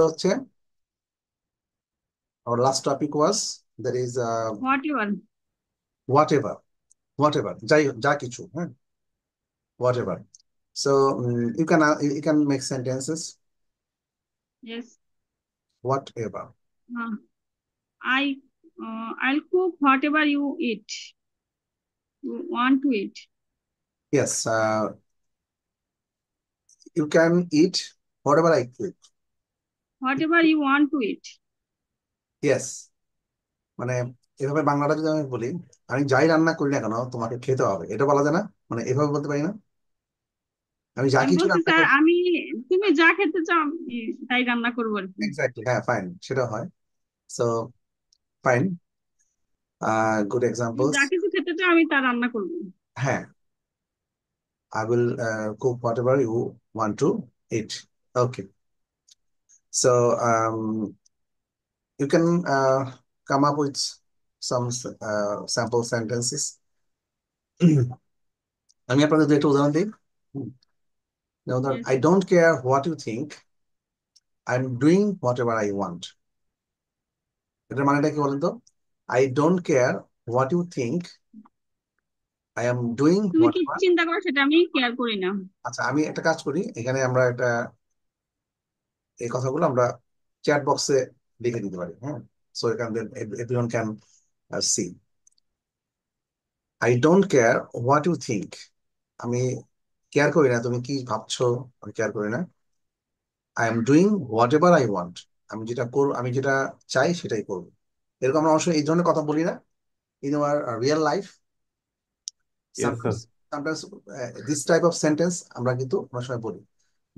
হচ্ছে our last topic was there is whatever. whatever whatever যাই যা কিছু হ্যাঁ whatever so you can make sentences Yes. whatever. uh, I'll cook whatever you want to eat. Yes, you can eat whatever I cook. Whatever you want to eat. Yes, মানে এভাবে বাংলাটা যদি আমি বলি, আমি যাই রান্না করি না কেন তোমাকে খেতে হবে, এটা বলা যায় না? মানে এভাবে বলতে পারি না? আমি যা আমি কিছু বলছি রান্না স্যার, করি। তুমি যা খেতে চাও আমি তাই রান্না করবো আর কি। এক্স্যাক্টলি, হ্যাঁ, ফাইন, সেটা হয়। সো ফাইন, গুড তুমি এক্সাম্পলস। যা কিছু খেতে চাও আমি তা রান্না করবো। হ্যাঁ, I will cook whatever you want to eat. Okay, so you can come up with some sample sentences. আমি আপনাদের দু একটা উদাহরণ দিই। Now that Yes. I don't care what you think, I'm doing whatever I want. এটার মানেটা কি বলেন তো? I don't care what you think, I am doing তুমি কি whatever. চিন্তা করো সেটা আমি কেয়ার করি না। আচ্ছা, আমি একটা কাজ করি, এখানে আমরা একটা এই কথাগুলো আমরা চ্যাট বক্সে লিখে দিতে পারি, হ্যাঁ? সো এখান everyone can see. I don't care what you think, আমি কেয়ার করি না তুমি কি ভাবছো, আমি কেয়ার করি না। I am doing whatever I want, আমি যেটা চাই সেটাই করবো। এরকম আমরা অবশ্যই এই ধরনের কথা বলি না in our real life. Yes, Sometimes sir. sometimes this type of sentence আমরা কিন্তু অনেক সময় বলি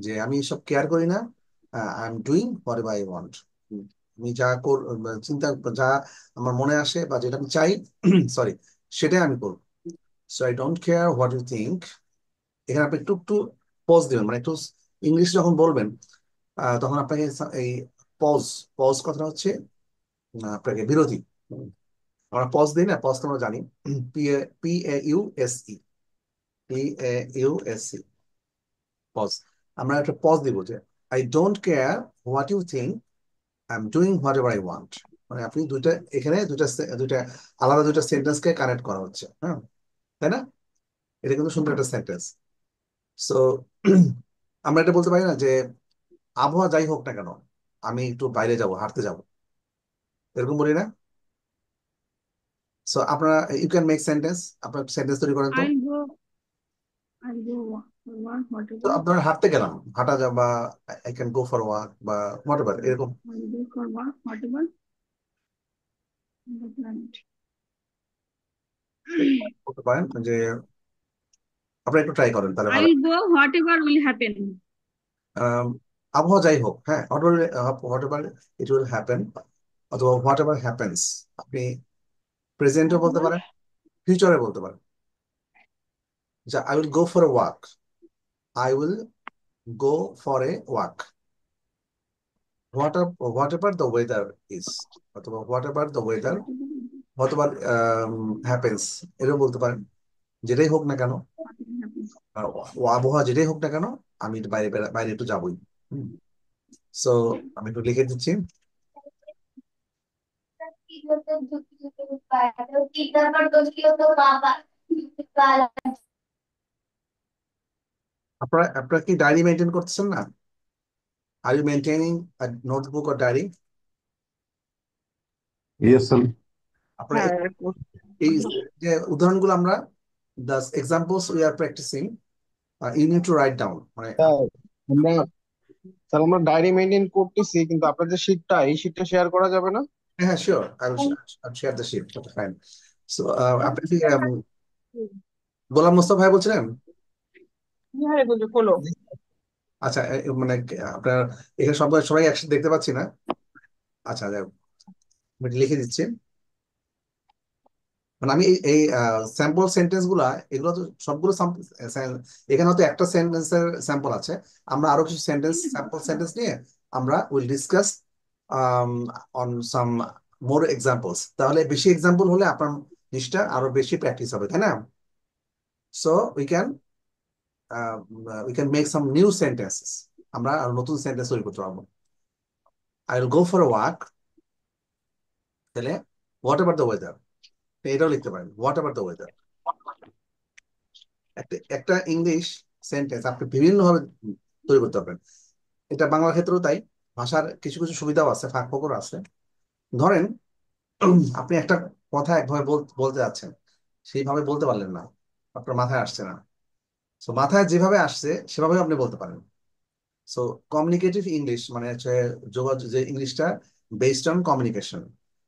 যে আমি সব কেয়ার করি না, I am doing whatever I want. আমি চিন্তা, যা আমার মনে আসে বা যেটা আমি চাই সরি, সেটাই আমি করবো। So I don't care what you think. এখানে আপনি একটু একটু পজ দিবেন, মানে একটু ইংলিশ যখন বলবেন তখন আপনাকে এই পজ, পজ কথাটা হচ্ছে আপনাকে বিরতি। আমরা পজ দিই না, পজ তো আমরা জানি, PAUSE, PAUSE, পজ। আমরা একটা পজ দিব যে I don't care what you think, I am doing whatever I want. মানে আপনি দুইটা, এখানে দুইটা আলাদা দুইটা সেন্টেন্সকে কানেক্ট করা হচ্ছে, হ্যাঁ, তাই না? এটা কিন্তু সুন্দর একটা সেন্টেন্স। সো আমরা এটা বলতে পারি না যে আবহাওয়া যাই হোক না কেন আমি একটু বাইরে যাব, হাঁটতে যাব, এরকম বলি না? সো আপনারা ইউ ক্যান মেক সেন্টেন্স, আপনার সেন্টেন্স তৈরি করেন তো। I'll go I'll go for work, তো whatever. আপনারা হাঁটতে গেলাম, হাঁটা যা বা I can go for walk বা হোয়াট এভার, এরকম I'll go for work, whatever the planet. বলতে পারেন যে আপনারা একটু ট্রাই করেন তাহলে ভালো। I'll go whatever will happen. আম, আবহাওয়া যাই হোক, হ্যাঁ, whatever it will happen, অথবা হোয়াট এভার হ্যাপেন্স। আপনি প্রেজেন্টও বলতে Whatever. পারেন, ফিউচারে বলতে পারেন। যে I will go for a walk, I will go for a walk, whatever the weather is, অথবা whatever the weather, whatever happens, এরকম বলতে পারেন। যেটাই হোক না কেন, Whatever happens. ও আবহাওয়া যেটাই হোক না কেন, আমি একটু বাইরে বাইরে একটু যাবোই। সো আমি একটু লিখে দিচ্ছি। আপনারা আপনারা কি ডায়েরি মেনটেন করতেছেন না? Are you maintaining notebook or diary? Yes, sir. আপনারা হ্যাঁ, এই যে উদাহরণগুলো আমরা, the examples we are practicing, you need to write down, মানে স্যার আমরা স্যার আমরা ডায়েরি মেনটেন করতেছি, কিন্তু আপনার যে শীটটা এই শীটটা শেয়ার করা যাবে না? হ্যাঁ, sure, I'll share the sheet, okay, fine. So আপনি কি গোলাম মোস্তফা ভাই বলছিলেন? হ্যাঁ বলছো খোলো। আচ্ছা, মানে আপনার এখানে সবাই সবাই একসাথে দেখতে পাচ্ছি না। আচ্ছা, যাই হোক, আমি লিখে দিচ্ছি। মানে আমি এই স্যাম্পল সেন্টেন্স গুলা, এগুলো তো সবগুলো এখানে হয়তো একটা সেন্টেন্সের স্যাম্পল আছে। আমরা আরো কিছু স্যাম্পল সেন্টেন্স নিয়ে আমরা will discuss on some more examples. তাহলে বেশি এক্সাম্পল হলে আপনার জিনিসটা আরো বেশি প্র্যাকটিস হবে, তাই না? So we can we can make some new sentences, আমরা আরো নতুন সেন্টেন্স তৈরি করতে পারবো। I will go for walk, তাহলে হোয়াট এভার দ্য ওয়েদার, এটাও লিখতে পারেন, হোয়াট এভার দ্য ওয়েদার। একটা একটা ইংলিশ সেন্টেন্স আপনি বিভিন্ন ভাবে তৈরি করতে পারবেন। এটা বাংলার ক্ষেত্রেও তাই, ভাষার কিছু কিছু সুবিধাও আছে, ফাঁক ফোকর আছে। ধরেন আপনি একটা কথা একভাবে বলতে যাচ্ছেন, সেইভাবে বলতে পারলেন না, আপনার মাথায় আসছে না, তো মাথায় যেভাবে আসছে সেভাবে আপনি বলতে পারেন। সো কমিউনিকেটিভ ইংলিশ মানে হচ্ছে যোগাযোগ, যে ইংলিশটা বেসড অন কমিউনিকেশন,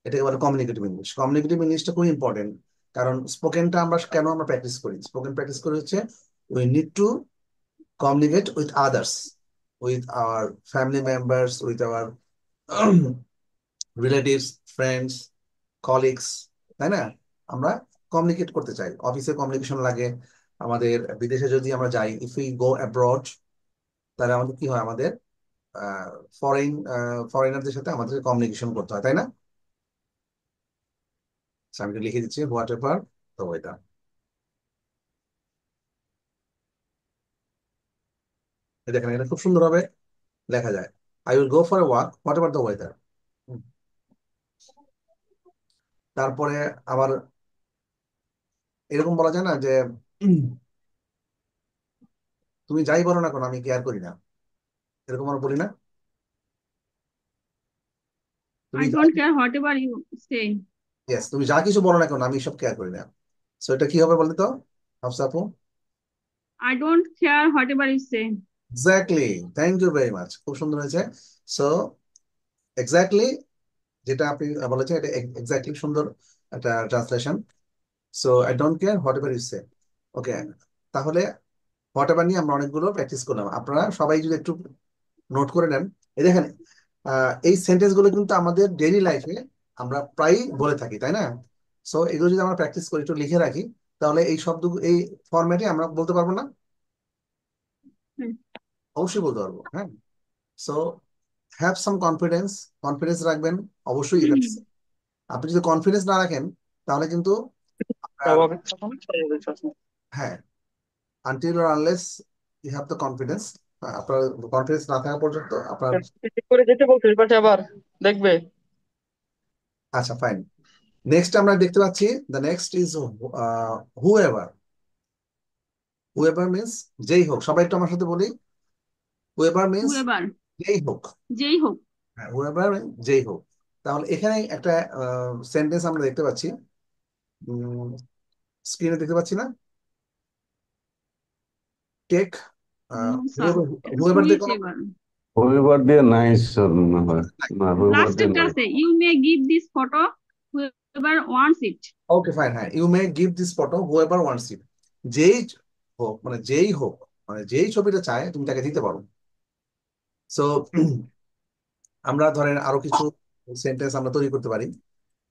এটাকে বলে কমিউনিকেটিভ ইংলিশ। কমিউনিকেটিভ ইংলিশটা খুব ইম্পর্টেন্ট, কারণ স্পোকেনটা আমরা কেন আমরা প্র্যাকটিস করি, স্পোকেন প্র্যাকটিস করি হচ্ছে we need to communicate with others, with our family members, with our relatives, friends, colleagues, তাই না? আমরা কমিউনিকেট করতে চাই, অফিসে কমিউনিকেশন লাগে, আমাদের বিদেশে যদি আমরা যাই, ইফ উই গো অ্যাব্রড, তাহলে আমাদের কি হয়, আমাদের ফরেন ফরেনারদের সাথে আমাদের কমিউনিকেশন করতে হয়, তাই না? So, আমি এটা লিখে দিচ্ছি, হোয়াট এভার দ্য ওয়েদার। দেখেন এটা খুব সুন্দরভাবে লেখা যায়, I will go for a walk whatever the weather. তারপরে আবার এরকম বলা যায় না যে উম, তুমি যাই বলো না কেন আমি কেয়ার করি না, এরকম আমরা বলি না? তুমি I যা, don't care whatever you say. Yes, তুমি যা কিছু বলো না কেন আমি সব কেয়ার করি না। সো এটা কি হবে বলতো হাফসা আপু? I don't care whatever you say. Exactly, thank you very much, খুব সুন্দর হয়েছে। সো এক্স্যাক্টলি যেটা আপনি বলেছেন, এটা এক্স্যাক্টলি সুন্দর একটা translation. So I don't care whatever you say. Okay, তাহলে হোয়াট এভার নিয়ে আমরা অনেকগুলো প্র্যাকটিস করলাম, আপনারা সবাই যদি একটু নোট করে নেন। এই দেখেন, এই সেন্টেন্স গুলো কিন্তু আমাদের ডেইলি লাইফে আমরা প্রায়ই বলে থাকি, তাই না? সো এগুলো যদি আমরা প্র্যাকটিস করি, একটু লিখে রাখি, তাহলে এই শব্দ, এই ফরম্যাটে আমরা বলতে পারবো না? Hmm. অবশ্যই বলতে পারবো, হ্যাঁ। So have some confidence, confidence রাখবেন অবশ্যই। এটা আপনি যদি কনফিডেন্স না রাখেন তাহলে কিন্তু আপনার, হ্যাঁ, until or unless you have the confidence, আপনার কনফিডেন্স না থাকা পর্যন্ত আপনার। ঠিক করে যেতে বলছে ওই পাশে আবার দেখবে। আচ্ছা ফাইন, নেক্সট আমরা দেখতে পাচ্ছি, the next is whoever. Whoever means যেই হোক, সবাই একটু আমার সাথে বলি, হুএভার মিন্স Whoever, যেই হোক। যেই হোক। হ্যাঁ, হুএভার যেই হোক। তাহলে এখানে একটা সেন্টেন্স আমরা দেখতে পাচ্ছি, স্ক্রিনে দেখতে পাচ্ছি না? Take No, sir. হুএভার, এটা হুএভার দিয়ে কোনো, whichever. রবিবার দিয়ে নাই মনে হয়, না রবিবার দিয়ে লাস্টেরটা নাই। আছে, you may give this photo whoever wants it. Okay fine, হ্যাঁ, you may give this photo whoever wants it. যেই হোক, মানে যেই হোক, মানে যেই ছবিটা চায় তুমি তাকে দিতে পারো। সো আমরা ধরেন আরো কিছু সেন্টেন্স আমরা তৈরি করতে পারি।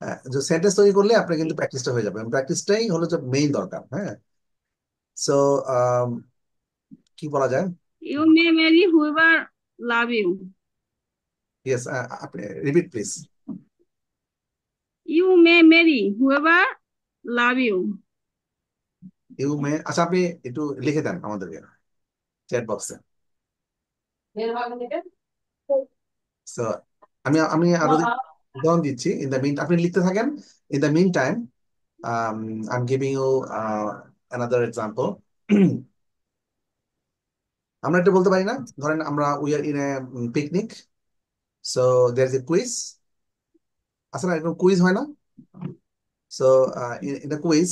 হ্যাঁ, যে সেন্টেন্স তৈরি করলে আপনার কিন্তু প্র্যাকটিসটা হয়ে যাবে, প্র্যাকটিসটাই হলো যে মেইন দরকার, হ্যাঁ। সো কি বলা যায়? You may marry whoever love you. Yes, আপনি repeat please. You may marry whoever love you. You may, আচ্ছা আপনি একটু লিখে দেন আমাদেরকে চ্যাট বক্সে। সো আমি আমি আরো উদাহরণ দিচ্ছি, ইন দ্য মিন আপনি লিখতে থাকেন, in the mean time I am giving you another example. আমরা এটা বলতে পারি না, ধরেন আমরা we are in a picnic, so there is a quiz, আছে না, এরকম কুইজ হয় না? সো ইন কুইজ,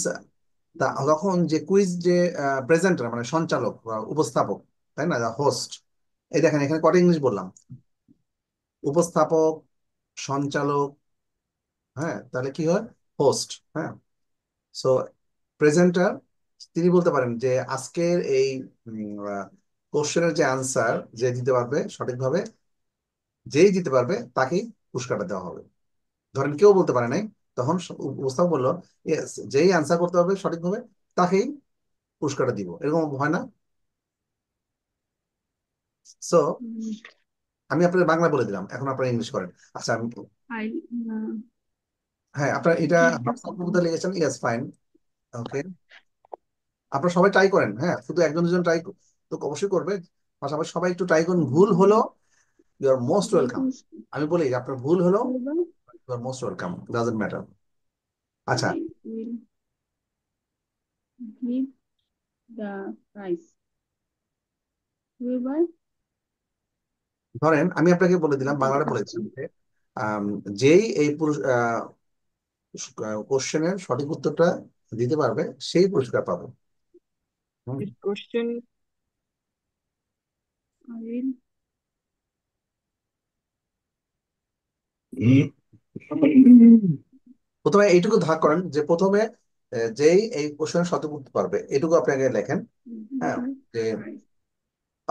তখন যে কুইজ যে প্রেজেন্টার মানে সঞ্চালক বা উপস্থাপক, তাই না, হোস্ট, এই দেখেন এখানে কটা ইংলিশ বললাম, উপস্থাপক, সঞ্চালক, হ্যাঁ, তাহলে কি হয়, হোস্ট, হ্যাঁ। সো প্রেজেন্টার, তিনি বলতে পারেন যে আজকের এই কোশ্চেনের যে আনসার যে দিতে পারবে সঠিকভাবে, যেই দিতে পারবে তাকেই পুরস্কারটা দেওয়া হবে। ধরেন কেউ বলতে পারে নাই, তখন উপস্থাপক বললো "Yes, যেই আনসার করতে পারবে সঠিকভাবে তাকেই পুরস্কারটা দিব", এরকম হয় না? সো Mm, আমি আপনাদের বাংলা বলে দিলাম, এখন আপনারা ইংলিশ করেন। আচ্ছা I হ্যাঁ, আপনার এটা ঠিক আছে। কোথায় লিখেছেন, ইয়েস ফাইন, ওকে। আপনারা সবাই ট্রাই করেন, হ্যাঁ, শুধু একজন দুজন ট্রাই তো অবশ্যই করবে, পাশাপাশি সবাই একটু ট্রাই করুন, ভুল হলো ইউ আর মোস্ট যে ওয়েলকাম। পুরস্কার আমি বলি যে আপনার ভুল হলো, whoever you are most welcome, doesn't matter. আচ্ছা, will give the prize, whoever ধরেন আমি আপনাকে বলে দিলাম, answer the বাংলাটা বলে question. দিলাম যে যেই এই কোশ্চেনের সঠিক উত্তরটা দিতে পারবে সেই পুরস্কার পাবে। হুম। This question I will প্রথমে এইটুকু ভাগ করেন যে প্রথমে যেই এই কোশ্চেনের সঠিক উত্তর পারবে এটুকু আপনি আগে লেখেন। give হ্যাঁ, the যে prize.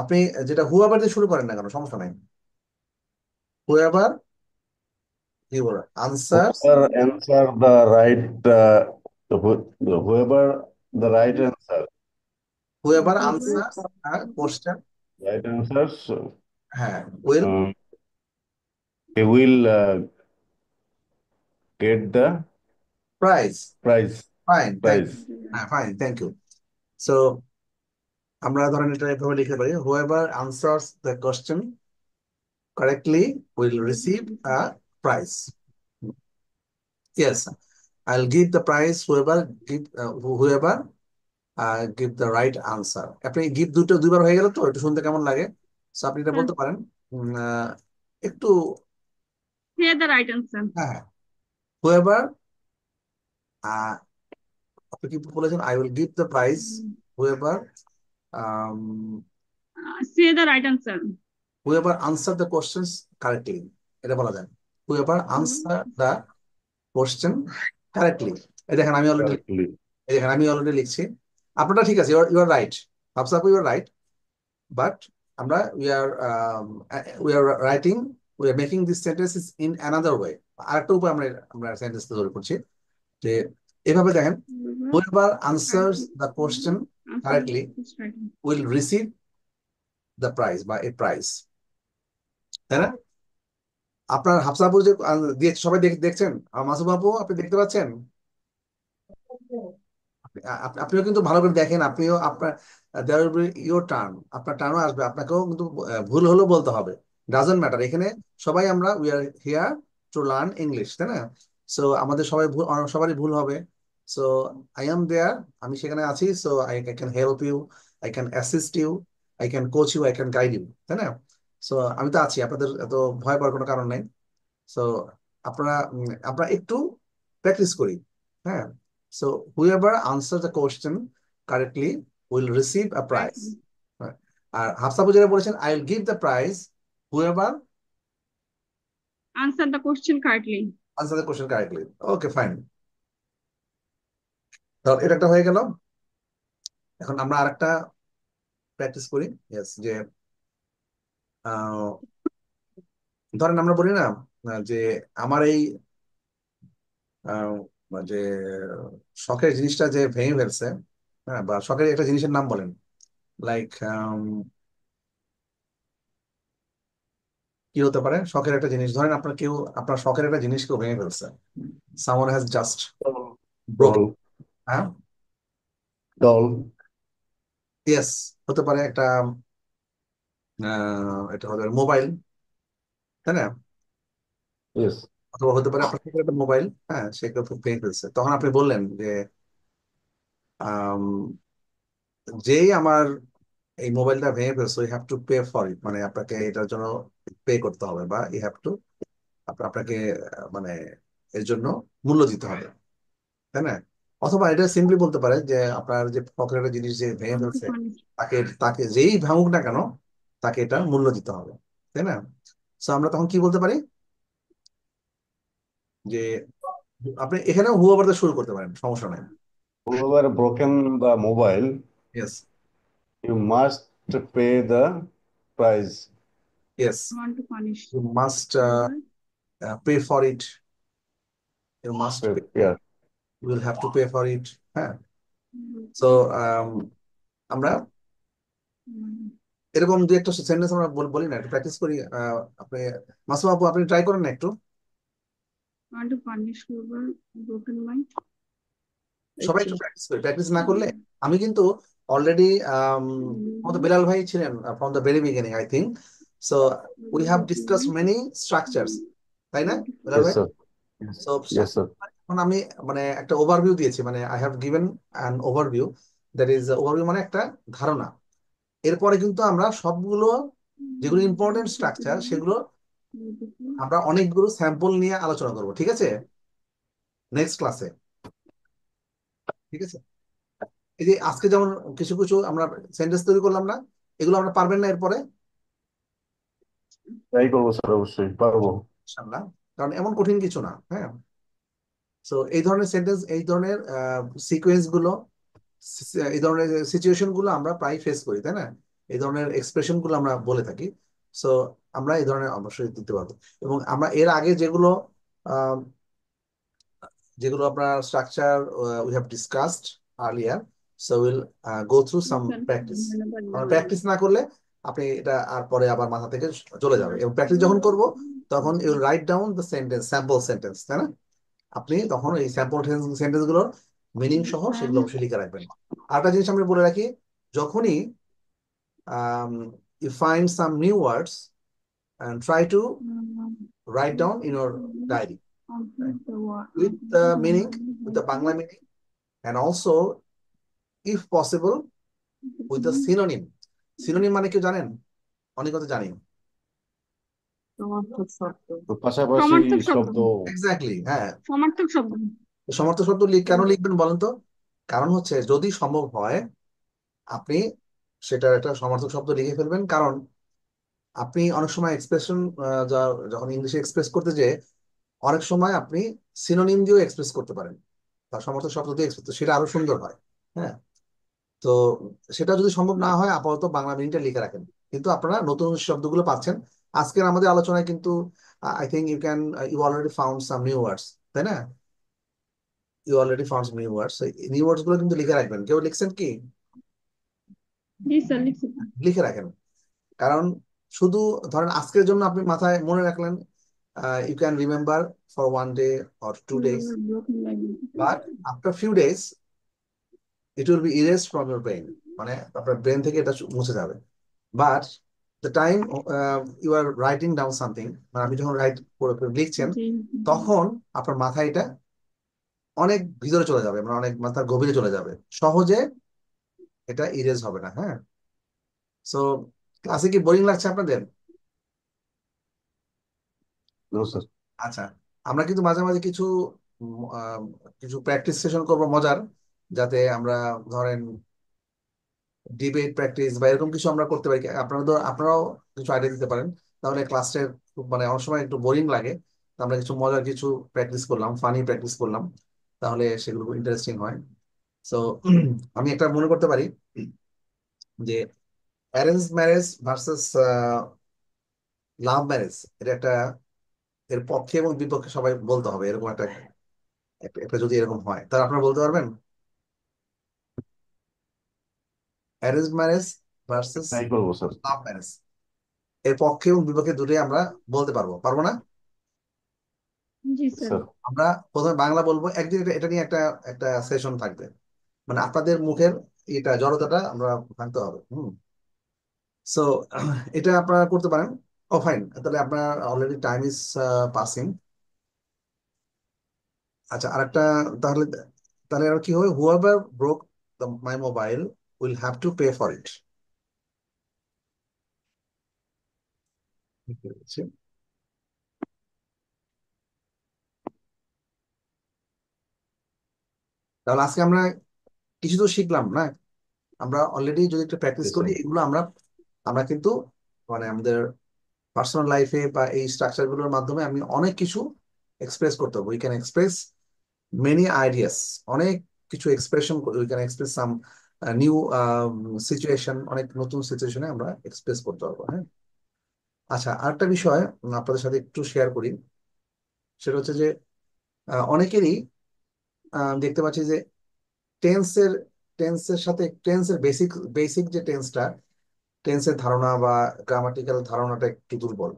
আপনি যেটা হুয়াবার দিয়ে শুরু করেন না কেন, সমস্যা নাই। হুয়াবার your answers, Whoever answer the right, whoever the right answer, হুয়াবার Whoever answers question, right answers, হ্যাঁ, will um, he will get the prize. prize. Fine, thank you. Prize. হ্যাঁ, ফাইন, থ্যাংক ইউ। সো আমরা ধরেন এটা এভাবে লিখতে পারি, হুয়াবার answers the question correctly will receive a prize. Yes, I'll give the prize whoever give the right answer. আপনি give দুইবার হয়ে গেল তো, একটু শুনতে কেমন লাগে? So আপনি এটা হ্যাঁ, বলতে পারেন একটু, say the right answer. হ্যাঁ, whoever আহ, আপনি কি বলেছেন, I will give the prize whoever um, Say the right answer. whoever answer the questions correctly, এটা বলা যায়। whoever answer the question correctly। এই দেখেন আমি অলরেডি, Correctly. এই দেখেন আমি অলরেডি লিখছি। আপনারটা ঠিক আছে, ইউ আর রাইট, হাফসাফ ইউ আর রাইট, বাট আমরা we are writing, we are making this sentences in another way. আরেকটা উপায় আমরা আমরা সেন্টেন্স তৈরি করছি, যে এভাবে দেখেন, Whoever whoever answers correctly the question answer correctly this writing. will receive the prize বা a prize, তাই না? আপনার হাফসাবু যে দিয়ে সবাই দেখছেন, আর মাসুম আপু আপনি দেখতে পাচ্ছেন? আপনিও কিন্তু ভালো করে দেখেন, আপনিও আপনার there will be your turn, আপনার টার্নও আসবে, আপনাকেও কিন্তু ভুল হলেও বলতে হবে, ডাজন্ট ম্যাটার। এখানে সবাই আমরা we R here to learn English, তাই না? সো আমাদের সবাই ভুল, সবারই ভুল হবে। সো আই এম দেয়ার, আমি সেখানে আছি। So I can help you, I can assist you, I can coach you, I can guide you, তাই না? সো আমি তো আছি, আপনাদের এত ভয় পাওয়ার কোনো কারণ নাই। সো আমরা একটু প্র্যাকটিস করি। হ্যাঁ, so whoever answer the question correctly will receive a prize. Correctly. আর হাফসাবু যেটা বলেছেন, I will give the prize whoever Answer the question correctly. Answer the question correctly. Okay, fine. তো এটা একটা হয়ে গেল। এখন আমরা আরেকটা প্র্যাকটিস করি। ইয়েস, যে আহ, ধরেন আমরা বলি না যে আমার এই আহ, যে শখের জিনিসটা যে ভেঙে ফেলছে, হ্যাঁ, বা শখের একটা জিনিসের নাম বলেন, লাইক কি হতে পারে শখের একটা জিনিস, ধরেন আপনার কেউ আপনার শখের একটা জিনিস কেউ ভেঙে ফেলছে, someone has just broken. Doll. হ্যাঁ, Doll. ইয়েস, হতে পারে একটা এটা হতে পারে মোবাইল, তাই না? Yes. অথবা হতে পারে আপনার শখের একটা মোবাইল, হ্যাঁ, সে কেউ ভেঙে ফেলছে, তখন আপনি বললেন যে আম, যেই আমার এই মোবাইলটা ভেঙে ফেলছে, you have to pay for it, মানে আপনাকে এটার জন্য পে করতে হবে, বা ইউ হ্যাভ টু, আপনাকে মানে এর জন্য মূল্য দিতে হবে, তাই না? অথবা এটা সিম্পলি বলতে পারে যে আপনার যে পকেটের জিনিস যে ভেঙে Want to ফেলছে, punish. তাকে তাকে যেই ভাঙুক না কেন, তাকে এটা মূল্য দিতে হবে, তাই না? সো আমরা তখন কি বলতে পারি, যে আপনি এখানেও হুয়াবার দিয়ে শুরু করতে পারেন, সমস্যা নাই। Whoever broken the mobile, yes, you must pay the price. Yes, Want to punish. You must Whoever pay for it, you must pay, Yeah. You will have to pay for it. হ্যাঁ, so আমরা এরকম দু একটা sentence আমরা বলি না, একটু practice করি। আপনি মাসুম আপু আপনি ট্রাই করেন না একটু, want to punish whoever broken my সবাই দেখছি একটু প্র্যাকটিস করি, প্র্যাকটিস না করলে আমি কিন্তু অলরেডি আমাদের বেলাল ভাই ছিলেন from the very beginning, I think so we have discuss many structures, তাই না বেলাল Yes, ভাই? sir. Yes, so yes, sir. এখন আমি মানে একটা ওভারভিউ দিয়েছি, মানে I have given an overview, that is overview মানে একটা ধারণা। এরপরে কিন্তু আমরা সবগুলো যেগুলো ইম্পর্টেন্ট স্ট্রাকচার সেগুলো আমরা অনেকগুলো স্যাম্পল নিয়ে আলোচনা করব, ঠিক আছে, নেক্সট ক্লাসে। ঠিক আছে, এই যে আজকে যেমন কিছু কিছু আমরা সেন্টেন্স তৈরি করলাম না, এগুলো আমরা পারবেন না এরপরে ট্রাই করবো স্যার, অবশ্যই পারবো। ইনশাআল্লাহ, কারণ এমন কঠিন কিছু না। হ্যাঁ, সো এই ধরনের সেন্টেন্স, এই ধরনের সিকোয়েন্স গুলো, এই ধরনের সিচুয়েশন গুলো আমরা প্রায় ফেস করি, তাই না? এই ধরনের এক্সপ্রেশন গুলো আমরা বলে থাকি। সো আমরা এই ধরনের অবশ্যই দিতে পারবো। এবং আমরা এর আগে যেগুলো আহ, যেগুলো আপনার structure we have discussed earlier, so will go through some practice. Practice না করলে আপনি এটা আর পরে আবার মাথা থেকে চলে যাবে। এবং প্র্যাকটিস যখন করব তখন you write down the sentence, sample sentence, তাই না? আপনি তখন এই স্যাম্পল সেন্টেন্স গুলোর মিনিং সহ সেগুলো অবশ্যই লিখে রাখবেন। আরেকটা জিনিস আমি বলে রাখি, যখনই you find some new words and try to write down in your diary, right? With the meaning, with the Bangla meaning, and also if possible with the synonym. Synonym মানে কি জানেন? অনেক কথা জানি। সমার্থক শব্দ। তো পাশাপাশি সমার্থক শব্দ। শব্দ। এক্স্যাক্টলি, হ্যাঁ। সমার্থক শব্দ। সমর্থক শব্দ কেন লিখবেন বলেন তো? কারণ হচ্ছে যদি সম্ভব হয় আপনি সেটার একটা সমর্থক শব্দ লিখে ফেলবেন, কারণ আপনি অনেক সময় এক্সপ্রেশন যখন ইংলিশে এক্সপ্রেস করতে যে অনেক সময় আপনি সিনোনিম দিয়েও এক্সপ্রেস করতে পারেন, তার সমর্থক শব্দ দিয়ে এক্সপ্রেস, সেটা আরো সুন্দর হয়। হ্যাঁ, তো সেটা যদি সম্ভব না হয় আপাতত বাংলা মিনিংটা লিখে রাখেন, কিন্তু আপনারা নতুন শব্দগুলো পাচ্ছেন আজকের আমাদের আলোচনায়। কিন্তু I think you already found some new words, তাই না? You already found some new words, new words গুলো কিন্তু লিখে রাখবেন। কেউ লিখছেন কি? জি স্যার, লিখছি। লিখে রাখেন, কারণ শুধু ধরেন আজকের জন্য আপনি মাথায় মনে রাখলেন, you can remember for 1 day or 2 days, but after few days it will be erased from your brain, মানে আপনার ব্রেন থেকে এটা মুছে যাবে। But the time you are writing down something, মানে আপনি যখন লিখছেন জি। তখন আপনার মাথায় এটা অনেক ভিতরে চলে যাবে, মানে অনেক মাথার গভীরে চলে যাবে, সহজে এটা ইরেজ হবে না। হ্যাঁ, সো ক্লাসে কি বোরিং লাগছে আপনাদের? No sir. আচ্ছা, আমরা কিন্তু মাঝে মাঝে কিছু কিছু প্র্যাকটিস সেশন করবো মজার, যাতে আমরা ধরেন ডিবেট প্র্যাকটিস বা এরকম কিছু আমরা করতে পারি। আপনারাও কিছু আইডিয়া দিতে পারেন, তাহলে ক্লাসের মানে অনেক সময় একটু বোরিং লাগে। তো আমরা কিছু মজার কিছু প্র্যাকটিস করলাম, ফানি প্র্যাকটিস করলাম, তাহলে সেগুলো ইন্টারেস্টিং হয়। সো আমি একটা মনে করতে পারি যে arrange marriage versus love marriage, এটা একটা, এর পক্ষে এবং বিপক্ষে সবাই বলতে হবে, এরকম একটা একটা যদি এরকম হয় তাহলে আপনারা বলতে পারবেন অ্যারেঞ্জ ম্যারেজ ভার্সেস ট্রাই করবো স্যার। লাভ ম্যারেজ, এর পক্ষে এবং বিপক্ষে দুটোই আমরা বলতে পারবো, পারবো না? জি স্যার। স্যার, আমরা প্রথমে বাংলা বলবো, একদিন এটা নিয়ে একটা একটা সেশন থাকবে, মানে আপনাদের মুখের এটা জড়তাটা আমরা ভাঙতে হবে। সো এটা আপনারা করতে পারেন। ও ফাইন, তাহলে আপনার অলরেডি টাইম ইজ পাসিং। আচ্ছা, আরেকটা, তাহলে তাহলে আর কি হবে, whoever broke my mobile will have to pay for it. তাহলে আজকে আমরা কিছু তো শিখলাম না? আমরা অলরেডি যদি একটা প্র্যাকটিস yes, করি sir. এগুলো আমরা আমরা কিন্তু মানে আমাদের পার্সোনাল লাইফে বা এই স্ট্রাকচার গুলোর মাধ্যমে আমি অনেক কিছু এক্সপ্রেস করতে পারবো। We can express many ideas, অনেক কিছু expression, we can express some new situation, অনেক নতুন সিচুয়েশনে আমরা এক্সপ্রেস করতে পারবো। হ্যাঁ, আচ্ছা, আরেকটা বিষয় আপনাদের সাথে একটু শেয়ার করি, সেটা হচ্ছে যে অনেকেরই দেখতে পাচ্ছি যে টেন্সের টেন্সের সাথে টেন্সের বেসিক বেসিক যে টেন্সটা, টেন্সের ধারণা বা গ্রামাটিক্যাল ধারণাটা একটু দুর্বল।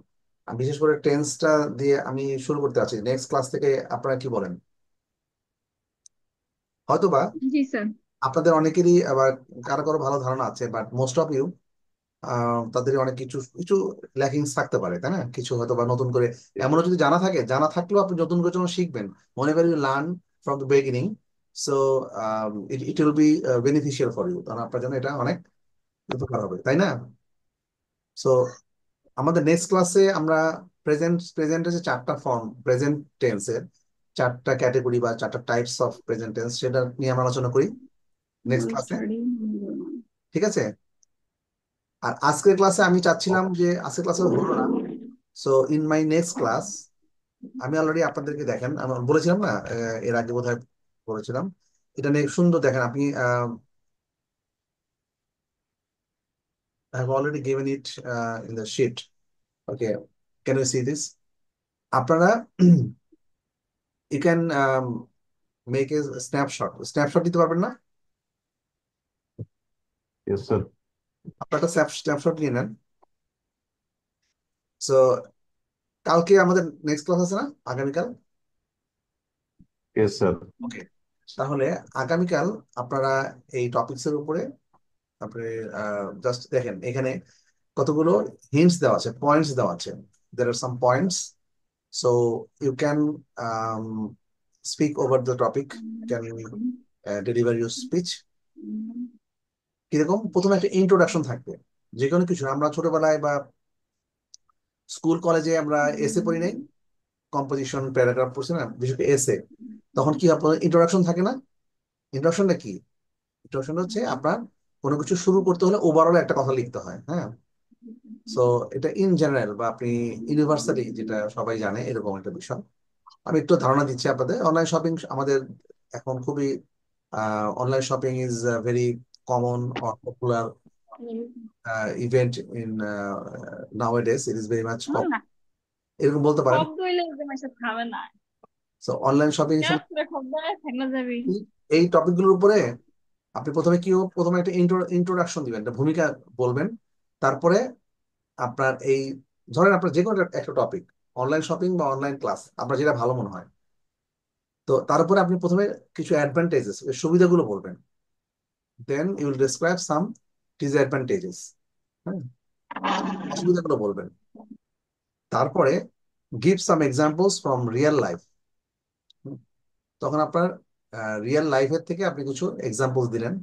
বিশেষ করে টেন্সটা দিয়ে আমি শুরু করতে আছি, নেক্সট ক্লাস থেকে আপনারা কি বলেন? হয়তোবা জি স্যার। আপনাদের অনেকেরই আবার কারো কারো ভালো ধারণা আছে, বাট মোস্ট অফ ইউ তাদের অনেক কিছু কিছু ল্যাকিংস থাকতে পারে, তাই না? কিছু হয়তো বা নতুন করে এমনও যদি জানা থাকে, জানা থাকলেও আপনি নতুন করে যখন শিখবেন, মনে করি learn from the beginning, so it it will be beneficial for you, কারণ আপনার জন্য এটা অনেক উপকার হবে, তাই না? সো আমাদের নেক্সট ক্লাসে আমরা প্রেজেন্টের যে চারটা ফর্ম, প্রেজেন্ট টেন্সের চারটা ক্যাটেগরি বা চারটা টাইপস অফ প্রেজেন্ট টেন্স, সেটা নিয়ে আমরা আলোচনা করি নেক্সট ক্লাসে। স্টাডি ঠিক আছে? আর আজকের ক্লাসে আমি চাচ্ছিলাম যে আজকের ক্লাসে হলো না, so in my next class আমি অলরেডি আপনাদেরকে দেখেন, আমি বলেছিলাম না এর আগে বোধহয় বলেছিলাম, এটা নিয়ে সুন্দর দেখেন আপনি, I have already given it in the sheet. Okay, can you see this? আপনারা you can make a snapshot দিতে পারবেন না? Yes, sir. আপনারা একটা স্ন্যাপশট নিয়ে নেন। সো কালকে আমাদের নেক্সট ক্লাস আছে না, আগামীকাল? Yes, sir. ওকে, তাহলে আগামীকাল আপনারা এই টপিকস এর উপরে আপনি জাস্ট দেখেন, এখানে কতগুলো হিন্টস দেওয়া আছে, পয়েন্টস দেওয়া আছে, there are some points, so you can um, speak over the topic, can deliver your speech। কিরকম? প্রথমে একটা ইন্ট্রোডাকশন থাকবে, যে কোনো কিছু। আমরা ছোটবেলায় বা স্কুল কলেজে আমরা এসে পড়ি নাই, কম্পোজিশন প্যারাগ্রাফ পড়ছি না, বিশেষ করে এসে, তখন কি আপনার ইন্ট্রোডাকশন থাকে না? ইন্ট্রোডাকশনটা কি? ইন্ট্রোডাকশন হচ্ছে আপনার কোনো কিছু শুরু করতে হলে ওভারঅল একটা কথা লিখতে হয়, হ্যাঁ। সো এটা ইন জেনারেল বা আপনি ইউনিভার্সালি যেটা সবাই জানে এরকম একটা বিষয়। আমি একটু ধারণা দিচ্ছি আপনাদের। অনলাইন শপিং আমাদের এখন খুবই, online shopping is very common or popular event in নাওয়াডেজ, it is very much common, না এরকম বলতে পারেন। শব্দ হইলে যে মাসে খাবে না সো অনলাইন শপিং ক্যাশ করে শব্দ থাকলে যাবি এই টপিকগুলোর উপরে আপনি প্রথমে প্রথমে একটা ইন্ট্রোডাকশন দিবেন, একটা ভূমিকা বলবেন, তারপরে আপনার এই, ধরেন আপনার যে কোনো একটা টপিক, অনলাইন শপিং বা অনলাইন ক্লাস, আপনার যেটা ভালো মনে হয়, তো তার উপরে আপনি প্রথমে কিছু অ্যাডভান্টেজেস, সুবিধাগুলো বলবেন, then you will describe some disadvantages, হ্যাঁ, অসুবিধাগুলো বলবেন, তারপরে give some examples from real life. তখন আপনার রিয়েল লাইফের থেকে আপনি কিছু এক্সাম্পলস দিলেন,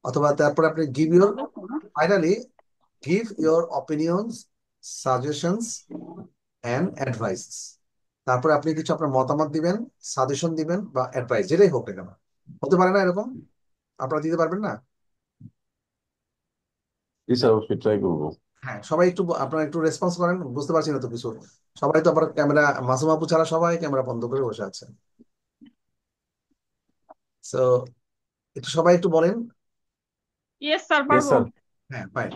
অথবা তারপরে আপনি finally give your opinions, suggestions and advice. তারপরে আপনি কিছু আপনার মতামত দিবেন, সাজেশন দিবেন বা অ্যাডভাইস, যেটাই হোক না কেন। হতে পারে না এরকম? আপনারা দিতে পারবেন না? জি স্যার, অবশ্যই ট্রাই করবো। হ্যাঁ, সবাই একটু আপনারা একটু রেসপন্স করেন, বুঝতে পারছি না তো কিছু। সবাই তো আবার ক্যামেরা, মাসুম আপু ছাড়া সবাই ক্যামেরা বন্ধ করে বসে আছে। সো একটু সবাই একটু বলেন। ইয়েস স্যার ইয়েস পারবো স্যার। হ্যাঁ, ফাইন।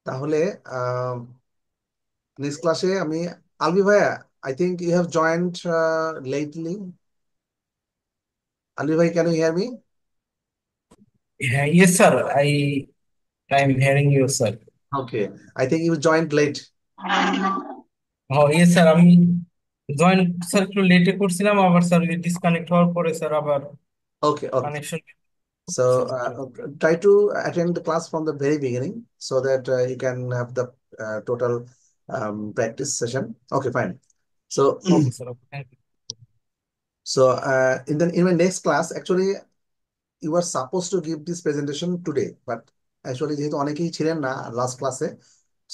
তাহলে নেক্সট ক্লাসে আমি, আলবি ভাইয়া, I think you have joined lately. Albi ভাই, can you hear me? Yes, sir. I'm hearing you, sir. Okay, I think you joined late. Oh, yes, sir. আমি join sir একটু লেটে করছিলাম, আবার স্যার ডিসকানেক্ট হওয়ার পরে স্যার আবার ওকে, ওকে। কানেকশন So স্যার একটু try to attend the class from the very beginning so that you can have the total practice session. Okay, fine. So okay sir, okay, thank you. in my next class, actually, you were supposed to give this presentation today, but actually যেহেতু অনেকেই ছিলেন না last ক্লাসে,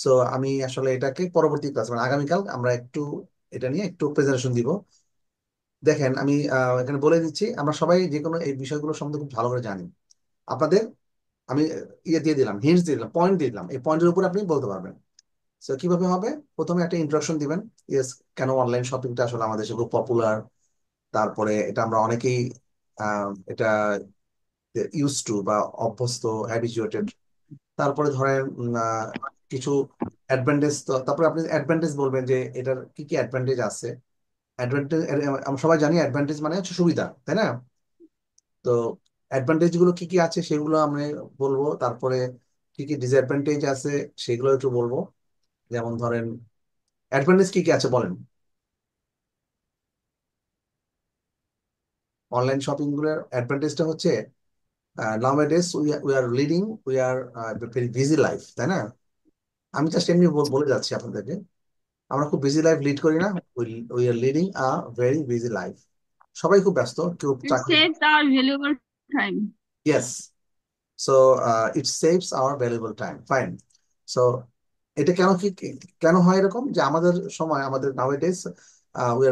so আমি আসলে এটাকে পরবর্তী class মানে আগামীকাল আমরা একটু এটা নিয়ে একটু প্রেজেন্টেশন দিব। দেখেন আমি এখানে বলে দিচ্ছি, আমরা সবাই যে কোনো এই বিষয়গুলো সম্বন্ধে খুব ভালো করে জানি। আপনাদের আমি ইয়ে দিয়ে দিলাম, হিন্টস দিয়ে দিলাম, পয়েন্ট দিয়ে দিলাম, এই পয়েন্টের উপর আপনি বলতে পারবেন। সো কিভাবে হবে? প্রথমে একটা ইন্ট্রোডাকশন দিবেন, ইয়েস, কেন অনলাইন শপিংটা আসলে আমাদের দেশে খুব পপুলার, তারপরে এটা আমরা অনেকেই এটা ইউজ টু বা অভ্যস্ত, হ্যাবিচুয়েটেড। তারপরে ধরেন কিছু অ্যাডভান্টেজ, তারপরে আপনি অ্যাডভান্টেজ বলবেন যে এটার কি কি অ্যাডভান্টেজ আছে। অ্যাডভান্টেজ আমরা সবাই জানি অ্যাডভান্টেজ মানে হচ্ছে সুবিধা, তাই না? তো অ্যাডভান্টেজ গুলো কি কি আছে সেগুলো আমি বলবো, তারপরে কি কি ডিসঅ্যাডভান্টেজ আছে সেগুলো একটু বলবো। যেমন ধরেন অ্যাডভান্টেজ কি কি আছে বলেন। অনলাইন শপিং গুলোর অ্যাডভান্টেজটা হচ্ছে nowadays we are leading we are very busy life, তাই না? আমি জাস্ট এমনি বলে যাচ্ছি আপনাদেরকে, আমরা খুব বিজি লাইফ লিড করি না? We are leading a very busy life. সবাই খুব ব্যস্ত, কেউ It চাকরি। saves our valuable time. Yes, so it saves our valuable time, fine. So এটা কেন হয় এরকম, যে আমাদের সময়, আমাদের নাওয়াডেজ we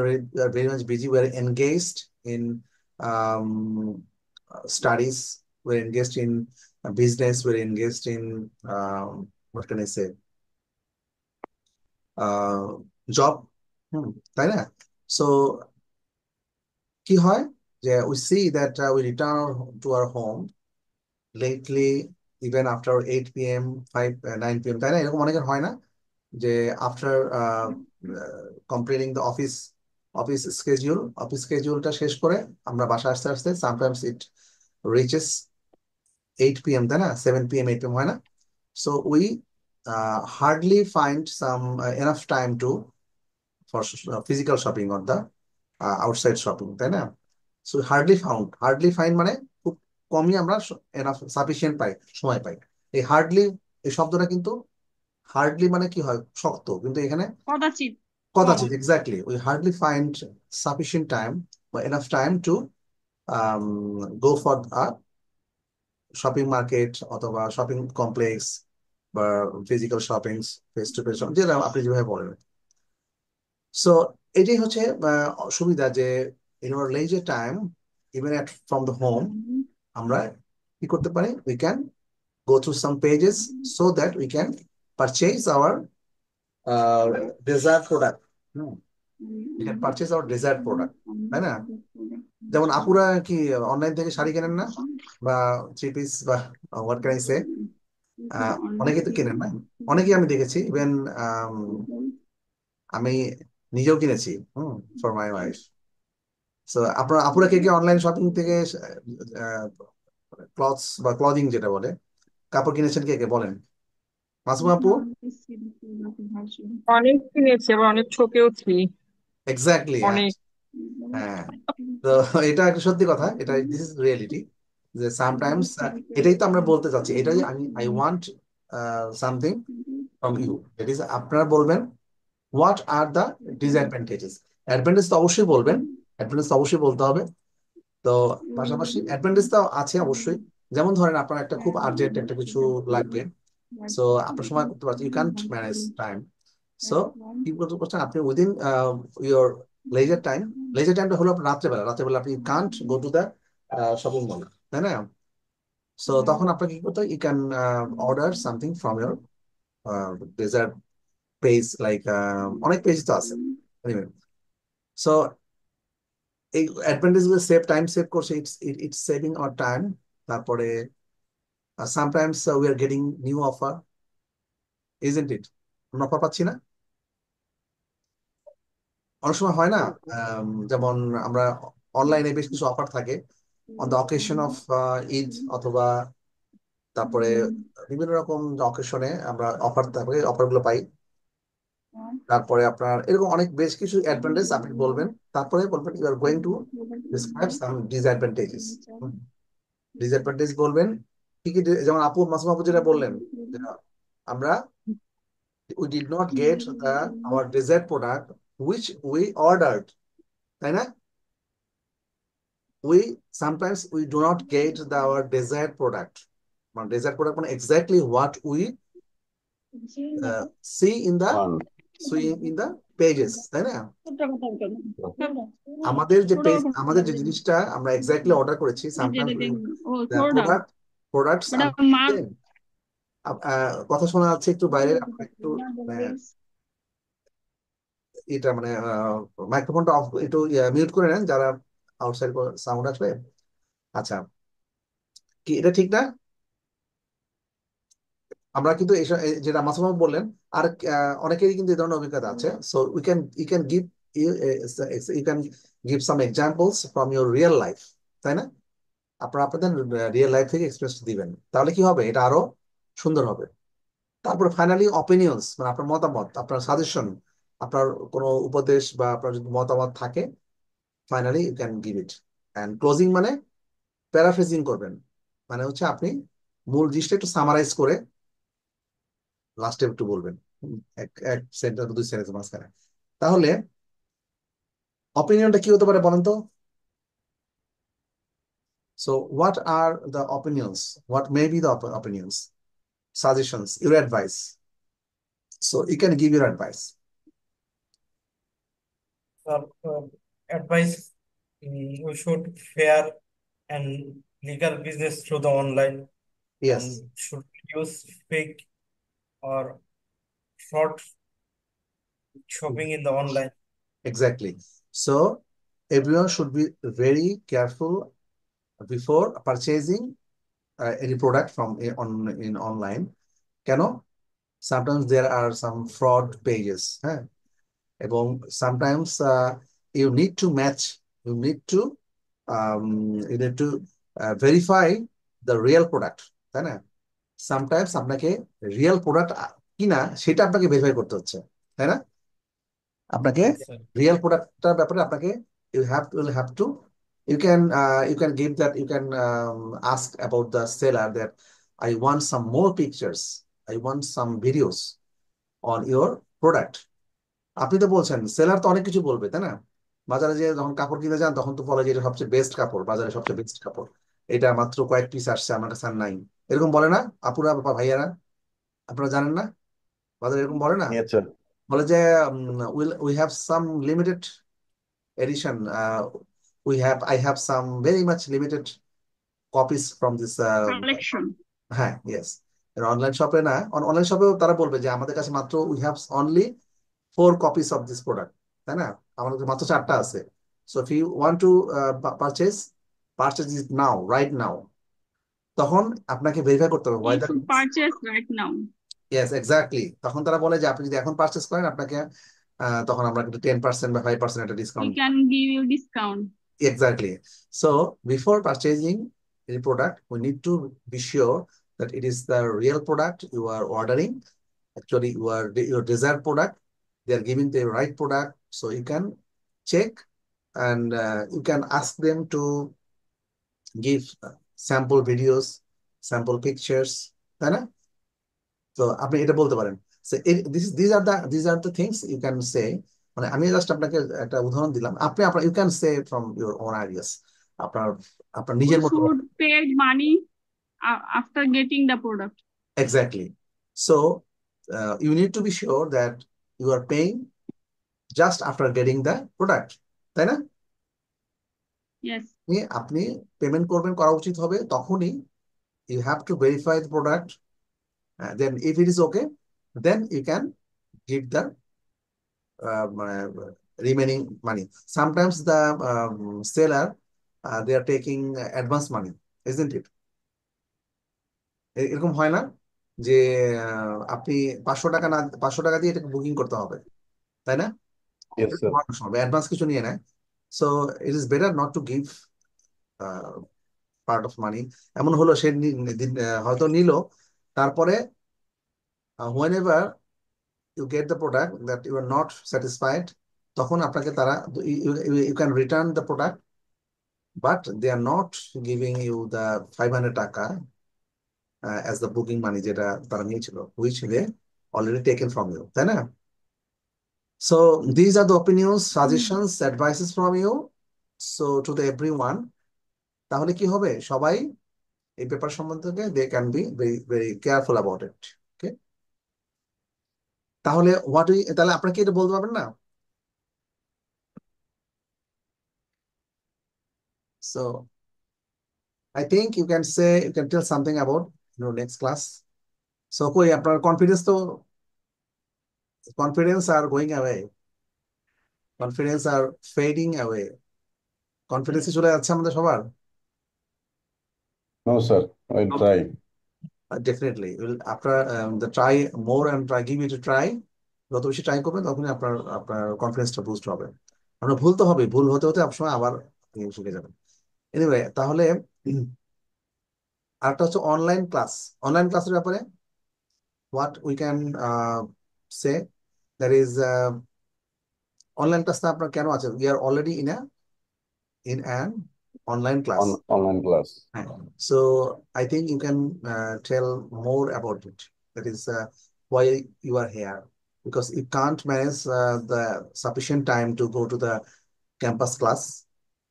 are very much busy, we are engaged in um, studies, we're engaged in business, we're engaged in what can I say, job, তাই না? সো কি হয়, যে we see that we return to our home lately, even after 8 p.m., 9 p.m., তাই না? এরকম অনেকের হয় না, যে আফটার কমপ্লিটিং দ্য অফিস স্কেডিউলটা শেষ করে আমরা বাসা আসতে আসতে সামটাইমস ইট রিচেস 8 p.m., তাই না? 7 p.m., 8 p.m. হয় না? So we hardly find some enough time for physical shopping or the outside shopping, তাই না? সো হার্ডলি ফাইন্ড মানে খুব কমই আমরা এনাফ সাফিসিয়েন্ট পাই, সময় পাই। এই এই শব্দটা কিন্তু হার্ডলি মানে কি হয়, শক্ত, কিন্তু এখানে কদাচিৎ। কদাচিৎ, exactly, we hardly find sufficient time বা enough time to go for shopping market অথবা শপিং কমপ্লেক্স বা physical shopping, face to face, যেটা আপনি যেভাবে বলেন। সো এটাই হচ্ছে সুবিধা, যে in our leisure time, even from the home, আমরা কি করতে পারি, we can go through some pages so that we can purchase our desired product. We can purchase our desired product, তাই না? যেমন আপুরা কি অনলাইন থেকে শাড়ি কেনেন না, বা থ্রি পিস, বা হোয়াট ক্যান আই সে, অনেকেই তো কেনেন না, অনেকেই আমি দেখেছি, ইভেন আমি নিজেও কিনেছি ফর মাই ওয়াইফ। সো আপুরা কে অনলাইন শপিং থেকে ক্লথস বা ক্লদিং যেটা বলে, কাপড় কিনেছেন কে বলেন? মাসুম আপু? অনেক কিনেছি, আবার অনেক ঠকেওছি। এক্স্যাক্টলি, অনেক। হ্যাঁ। তো এটা একটা সত্যি কথা, এটা দিস ইজ রিয়েলিটি, যে সামটাইমস এটাই তো আমরা বলতে চাচ্ছি, এটাই I want something from you, that is আপনারা বলবেন what are the disadvantages. Advantage তো অবশ্যই বলবেন, অ্যাডভান্টেজ তো অবশ্যই বলতে হবে। তো পাশাপাশি অ্যাডভান্টেজ তো আছে অবশ্যই, যেমন ধরেন আপনার একটা খুব আর্জেন্ট একটা কিছু লাগবে, সো আপনার সময় করতে পারছেন, you can't manage time, so কি করতে আপনি উইদিন ইউর লেজার টাইমটা হলো আপনার রাত্রেবেলা আপনি can't go to the shopping mall, তাই না? সো তখন আপনাকে কি করতে, you can order something from your dessert page, like অনেক পেজ তো আছে। সো এই অ্যাডভান্টেজ গুলো সেভ করছে, ইটস সেভিং আওয়ার টাইম। তারপরে sometimes we are getting new offer, isn't it? আমরা অফার পাচ্ছি না? অনেক সময় হয় না, যেমন আমরা অনলাইনে বেশ কিছু অফার থাকে on the occasion of Eid, অথবা তারপরে বিভিন্ন রকম অকেশনে আমরা অফার গুলো পাই। তারপরে আপনার এরকম অনেক বেশ কিছু অ্যাডভান্টেজ আপনি বলবেন, তারপরে বলবেন you are going to describe some disadvantages. Disadvantage বলবেন কি কি, যেমন মাসুম আপু যেটা বললেন, যে আমরা we did not get our desired product which we ordered, তাই না? Sometimes we do not get our desired product. Desired product মানে exactly what we see in the pages, তাই না? আমাদের যে জিনিসটা আমরা এক্স্যাক্টলি অর্ডার করেছি, sometimes the products কথা শোনা যাচ্ছে একটু বাইরে, আপনার একটু এটা মানে মাইক্রোফোনটা অফ, একটু মিউট করে নেন, যারা আউটসাইড সাউন্ড আসবে। আচ্ছা, কি এটা ঠিক না? আমরা কিন্তু যেটা মাসুম বললেন, আর অনেকেরই কিন্তু এই ধরনের অভিজ্ঞতা আছে। So you can give some examples from your real life, তাই না? আপনাদের রিয়েল লাইফ থেকে এক্সপ্রেস দিবেন, তাহলে কি হবে, এটা আরো সুন্দর হবে। তারপরে ফাইনালি অপিনিয়ন্স, মানে আপনার মতামত, আপনার সাজেশন, আপনার কোনো উপদেশ বা আপনার যদি মতামত থাকে, finally you can give it. And closing মানে প্যারাফ্রেজিং করবেন, মানে হচ্ছে আপনি মূল জিনিসটা একটু সামারাইজ করে লাস্টে একটু বলবেন, এক এক সেন্টেন্স দুই সেন্টেন্স মাঝখানে। তাহলে অপিনিয়নটা কি হতে পারে বলেন তো? So what are the opinions, what may be the opinions, suggestions, your advice? So you can give your advice. Sir, advice, we should fair and legal business through the online yes, and should use fake or fraud shopping in the online. exactly. So everyone should be very careful before purchasing any product from in online. কেন? Sometimes there are some fraud pages, হ্যাঁ, এবং sometimes you need to match, you need to um, you need to verify the real product, তাই না? Sometimes আপনাকে real product কিনা সেটা আপনাকে verify করতে হচ্ছে, তাই না? আপনাকে Yes, sir. রিয়েল প্রোডাক্টটার ব্যাপারে আপনাকে you have to you can give that, you can ask about the seller that I want some more pictures, I want some videos on your product. আপনি তো বলছেন, সেলার তো অনেক কিছু বলবে, তাই না? বাজারে যে যখন কাপড় কিনতে যান তখন তো বলে যে এটা সবচেয়ে বেস্ট কাপড়, বাজারে সবচেয়ে বেস্ট কাপড়, এটা মাত্র কয়েক পিস আসছে, আমার কাছে আর নাই, এরকম বলে না আপুরা বা ভাইয়ারা? আপনারা জানেন না, বাজারে এরকম বলে না? Yes, sir. বলে যে we have some limited edition, I have some very much limited copies from this collection. হ্যাঁ, ইয়েস। অনলাইন শপে না, অনলাইন শপেও তারা বলবে যে আমাদের কাছে মাত্র we have only 4 copies of this product, তাই না? আমাদের কাছে মাত্র 4টা আছে। So if you want to purchase, purchase it now, right now. তখন আপনাকে ভেরিফাই করতে হবে if you purchase right now. Yes, exactly. তখন তারা বলে যে আপনি যদি এখন পারচেজ করেন আপনাকে তখন আমরা কিন্তু 10% বা 5% একটা we discount. Can give you discount. Exactly. So before purchasing any product, we need to be sure that it is the real product you are ordering. Actually, your desired product. They are giving the right product, so you can check and you can ask them to give sample videos, sample pictures, তাই না? তো আপনি এটা বলতে পারেন। So these are the things you can say. মানে আমি just আপনাকে একটা উদাহরণ দিলাম, আপনি আপনার you can say from your own ideas, আপনার আপনার হু নিজের মতো। Should paid money after getting the product. Exactly. So you need to be sure that you are paying just after getting the product, তাই না? ইয়েস। আপনি payment করবেন, করা উচিত হবে তখনই। You have to verify the product, then if it is okay, then you can give the remaining money. Sometimes the seller they are taking advance money, isn't it? এরকম হয় না যে আপনি 500 টাকা না, 500 টাকা দিয়ে এটাকে বুকিং করতে হবে, তাই না? Yes, sir. অ্যাডভান্স কিছু নিয়ে নেয়। So it is better not to give part of money. এমন হলো সে হয়তো নিল, তারপরে when ever you get the product that you are not satisfied, তখন আপনাকে তারা, you can return the product, but they are not giving you the 500 টাকা as the booking money যেটা তারা নিয়েছিল, which they already taken from you, তাই না? So these are the opinions, suggestions, advices from you, so to the everyone. তাহলে কি হবে, সবাই এই পেপার সম্বন্ধে they can be very very careful about it. Okay, তাহলে তাহলে আপনারা কি এটা বলতে পারবেন না? So I think you can tell something about your next class. So কই আপনার confidence are going away, confidence are fading away, confidence চলে যাচ্ছে আমাদের সবার। No, sir. I'll try. Definitely will, after the try more and try, give it a try, যত বেশি try করবেন তখনই আপনার আপনার কনফিডেন্সটা বুস্ট হবে। আপনার ভুল তো হবে, ভুল হতে হতে সবসময় আবার আপনি শিখে যাবেন। এনিওয়ে, তাহলে আরেকটা হচ্ছে অনলাইন ক্লাস। অনলাইন ক্লাসের ব্যাপারে what we can say, that is online ক্লাসটা আপনার কেন আছে? We are already in an online class. Online class. Right. So I think you can tell more about it. That is why you are here, because you can't manage the sufficient time to go to the campus class,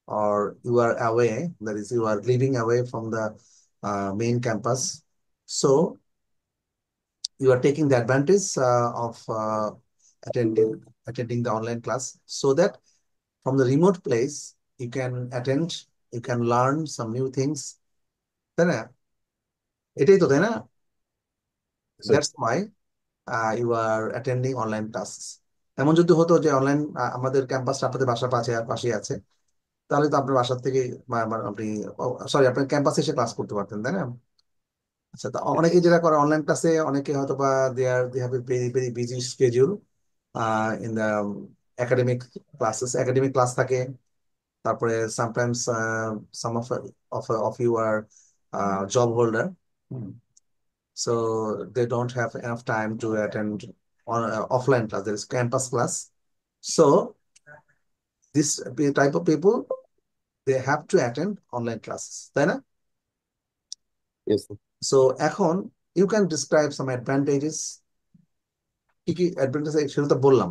or you are away, that is, you are living away from the main campus. So you are taking the advantage of attending the online class, so that from the remote place you can attend, you can learn some new things, তাই না? এটাই তো, তাই না? So, that's why you are attending online classes. এমন যদি হতো যে অনলাইন আমাদের ক্যাম্পাসটা আপনাদের বাসার পাশেই আছে, তাহলে তো আপনার বাসার থেকে আপনি, সরি, আপনার ক্যাম্পাসে এসে ক্লাস করতে পারতেন, তাই না? আচ্ছা, তো অনেকে যেটা করে অনলাইন ক্লাসে, অনেকে হয়তো বা they have a very very busy schedule in the academic classes, academic class থাকে, তারপরে sometimes some of you are job holder, so they don't have enough time to attend on offline class. There is campus class, so this type of people, they have to attend online classes, তাই না? yes, sir. So এখন you can describe some advantages. কি কি advantage সেটা তো বললাম,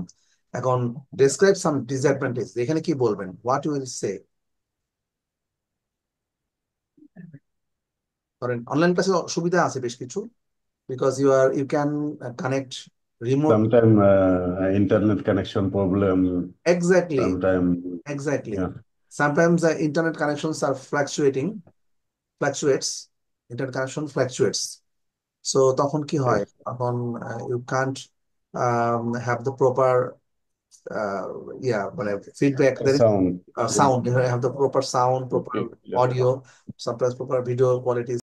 এখন describe some disadvantages, এখানে কি বলবেন? What you will say? ধরেন অনলাইন ক্লাসে সুবিধা আছে বেশ কিছু, because you can connect remote. Sometime internet connection problem. Exactly. Sometime, Exactly. yeah. Sometimes the internet connections are fluctuates. Internet connection fluctuates. So তখন কি হয়? তখন you can't have the proper মানে feedback. There is Sound. sound. You have the proper sound, proper Yeah. audio, sometimes proper video quality.